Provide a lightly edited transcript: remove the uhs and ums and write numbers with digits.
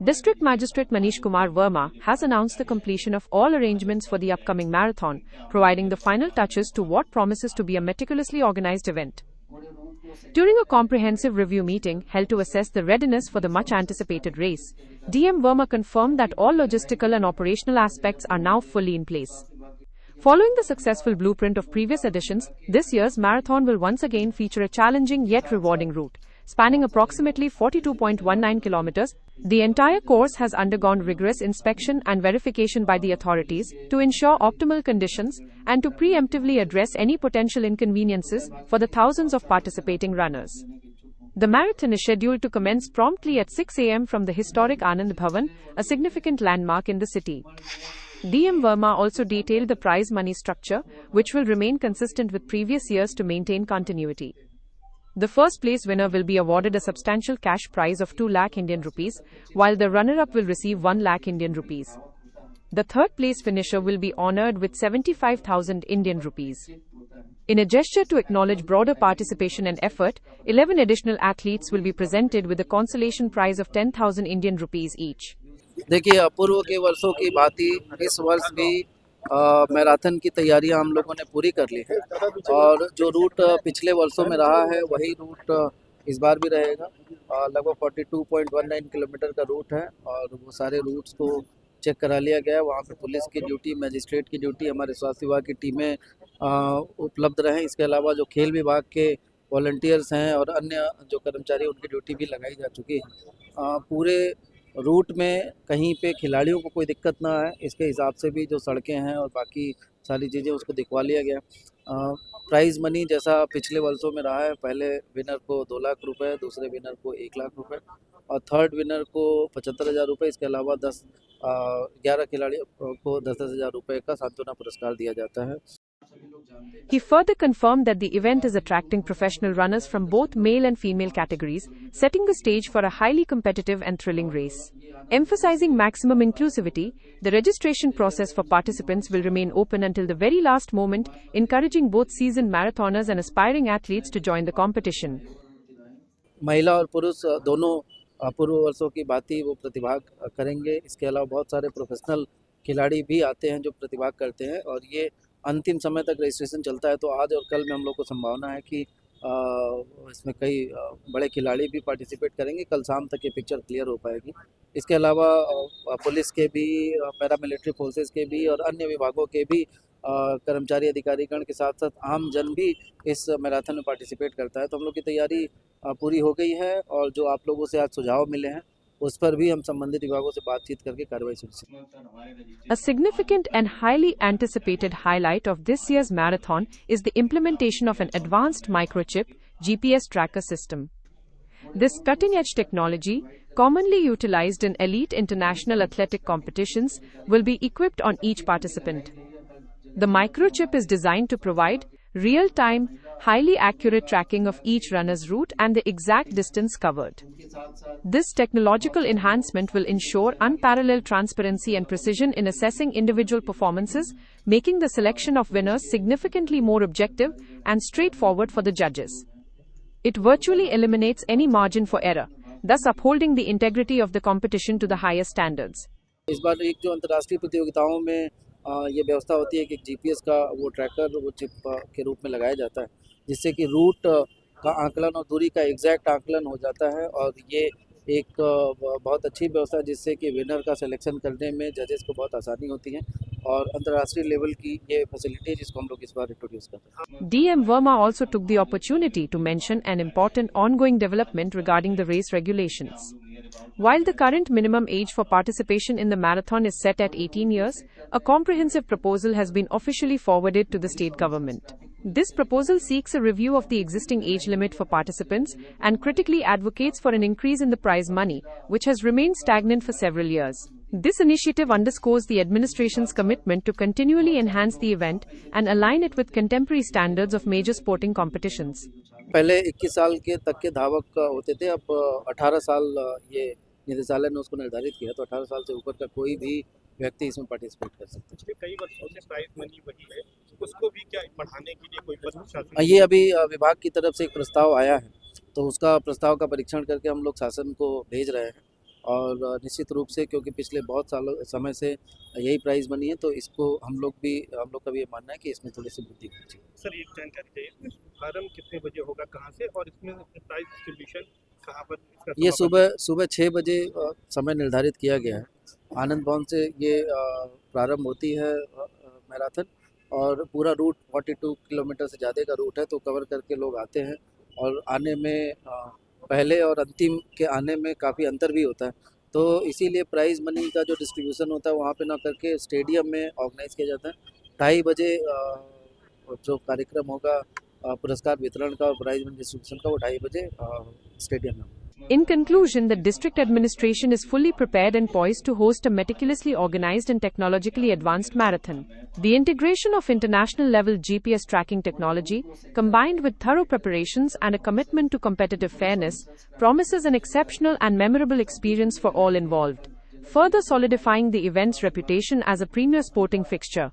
District Magistrate Manish Kumar Verma has announced the completion of all arrangements for the upcoming marathon, providing the final touches to what promises to be a meticulously organized event. During a comprehensive review meeting held to assess the readiness for the much-anticipated race, DM Verma confirmed that all logistical and operational aspects are now fully in place. Following the successful blueprint of previous editions, this year's marathon will once again feature a challenging yet rewarding route. Spanning approximately 42.19 kilometers, the entire course has undergone rigorous inspection and verification by the authorities to ensure optimal conditions and to preemptively address any potential inconveniences for the thousands of participating runners. The marathon is scheduled to commence promptly at 6 a.m. from the historic Anand Bhavan, a significant landmark in the city. DM Verma also detailed the prize money structure, which will remain consistent with previous years to maintain continuity. The first place winner will be awarded a substantial cash prize of 2 lakh Indian rupees, while the runner-up will receive 1 lakh Indian rupees. The third place finisher will be honored with 75,000 Indian rupees. In a gesture to acknowledge broader participation and effort, 11 additional athletes will be presented with a consolation prize of 10,000 Indian rupees each. देखिए, अपूर्व के वर्षों की भांति इस वर्ष भी marathon की तैयारियां हम लोगों ने पूरी कर ली है और जो रूट पिछले वर्षों में रहा है वही रूट इस बार भी रहेगा। लगभग 42.19 किलोमीटर का रूट है और वो सारे रूट्स को चेक करा लिया गया है। वहाँ पे पुलिस की ड्यूटी, मजिस्ट्रेट की ड्यूटी, हमारे स्वास्थ्य विभाग की टीमें उपलब्ध रहें। इसके अलावा जो खेल विभाग के वॉलंटियर्स हैं और अन्य जो कर्मचारी उनकी ड्यूटी भी लगाई जा चुकी है। पूरे रूट में कहीं पे खिलाड़ियों को कोई दिक्कत ना आए, इसके हिसाब से भी जो सड़कें हैं और बाकी सारी चीज़ें उसको दिखवा लिया गया। प्राइज़ मनी जैसा पिछले वर्षों में रहा है, पहले विनर को 2 लाख रुपए, दूसरे विनर को 1 लाख रुपए और थर्ड विनर को 75,000 रुपये। इसके अलावा 11 खिलाड़ियों को 10-10 हज़ार रुपये का सांत्वना पुरस्कार दिया जाता है। He further confirmed that the event is attracting professional runners from both male and female categories, setting the stage for a highly competitive and thrilling race. Emphasizing maximum inclusivity, the registration process for participants will remain open until the very last moment, encouraging both seasoned marathoners and aspiring athletes to join the competition. महिला और पुरुष दोनों पूर्व वर्षों की भांति वो प्रतिभाग करेंगे। इसके अलावा बहुत सारे प्रोफेशनल खिलाड़ी भी आते हैं जो प्रतिभाग करते हैं और ये अंतिम समय तक रजिस्ट्रेशन चलता है। तो आज और कल में हम लोग को संभावना है कि इसमें कई बड़े खिलाड़ी भी पार्टिसिपेट करेंगे। कल शाम तक ये पिक्चर क्लियर हो पाएगी। इसके अलावा पुलिस के भी, पैरामिलिट्री फोर्सेस के भी और अन्य विभागों के भी कर्मचारी अधिकारीगण के साथ साथ आम जन भी इस मैराथन में पार्टिसिपेट करता है। तो हम लोग की तैयारी पूरी हो गई है और जो आप लोगों से आज सुझाव मिले हैं उस पर भी हम संबंधित विभागों से बातचीत करके कार्रवाई सुनिश्चित। A significant and highly anticipated highlight of this year's marathon is the implementation of an advanced microchip GPS tracker system. This cutting-edge technology, commonly utilized in elite international athletic competitions, will be equipped on each participant. The microchip is designed to provide real-time, highly accurate tracking of each runner's route and the exact distance covered. This technological enhancement will ensure unparalleled transparency and precision in assessing individual performances, making the selection of winners significantly more objective and straightforward for the judges. It virtually eliminates any margin for error, thus upholding the integrity of the competition to the highest standards. इस बार एक जो अंतर्राष्ट्रीय प्रतियोगिताओं में ये व्यवस्था होती है कि जीपीएस का वो ट्रैकर वो चिप के रूप में लगाया जाता है, जिससे कि रूट का आकलन और दूरी का एग्जैक्ट आकलन हो जाता है और ये एक बहुत अच्छी व्यवस्था है जिससे कि विनर का सिलेक्शन करने में जजेस को बहुत आसानी होती है और अंतर्राष्ट्रीय लेवल की ये फैसिलिटी जिसको हम लोग इस बार इंट्रोड्यूस करते हैं। DM Verma also took the opportunity to mention an important ongoing development regarding the race regulations. While the current minimum age for participation in the marathon is set at 18 years, a comprehensive proposal has been officially forwarded to the state government. This proposal seeks a review of the existing age limit for participants and critically advocates for an increase in the prize money, which has remained stagnant for several years. This initiative underscores the administration's commitment to continually enhance the event and align it with contemporary standards of major sporting competitions. पहले 21 साल के तक के धावक होते थे, अब 18 साल ये निदेशालय ने उसको निर्धारित किया, तो 18 साल से ऊपर का कोई भी व्यक्ति इसमें पार्टिसिपेट कर सकता है। पिछले कई वर्षों से प्राइज मनी वही है, उसको भी क्या बढ़ाने के लिए कोई प्रशासन? ये अभी विभाग की तरफ से एक प्रस्ताव आया है, तो उसका प्रस्ताव का परीक्षण करके हम लोग शासन को भेज रहे हैं और निश्चित रूप से क्योंकि पिछले बहुत समय से यही प्राइस बनी है, तो इसको हम लोग का भी ये मानना है कि इसमें थोड़ी सी वृद्धि होनी चाहिए। सर एक जानकारी चाहिए, शुभारंभ कितने बजे होगा, कहाँ से, और इसमें प्राइस डिस्ट्रीब्यूशन कहाँ पर इसका ये समापन? सुबह 6 बजे समय निर्धारित किया गया है। आनंद भवन से ये प्रारंभ होती है मैराथन, और पूरा रूट 42 किलोमीटर से ज़्यादा का रूट है, तो कवर करके लोग आते हैं। और आने में पहले और अंतिम के आने में काफ़ी अंतर भी होता है, तो इसीलिए प्राइज़ मनी का जो डिस्ट्रीब्यूशन होता है वहाँ पे ना करके स्टेडियम में ऑर्गेनाइज किया जाता है। 2:30 बजे जो कार्यक्रम होगा पुरस्कार वितरण का और प्राइज़ मनी डिस्ट्रीब्यूशन का, वो 2:30 बजे स्टेडियम में होगा। In conclusion, the district administration is fully prepared and poised to host a meticulously organized and technologically advanced marathon. The integration of international level GPS tracking technology, combined with thorough preparations and a commitment to competitive fairness, promises an exceptional and memorable experience for all involved, further solidifying the event's reputation as a premier sporting fixture.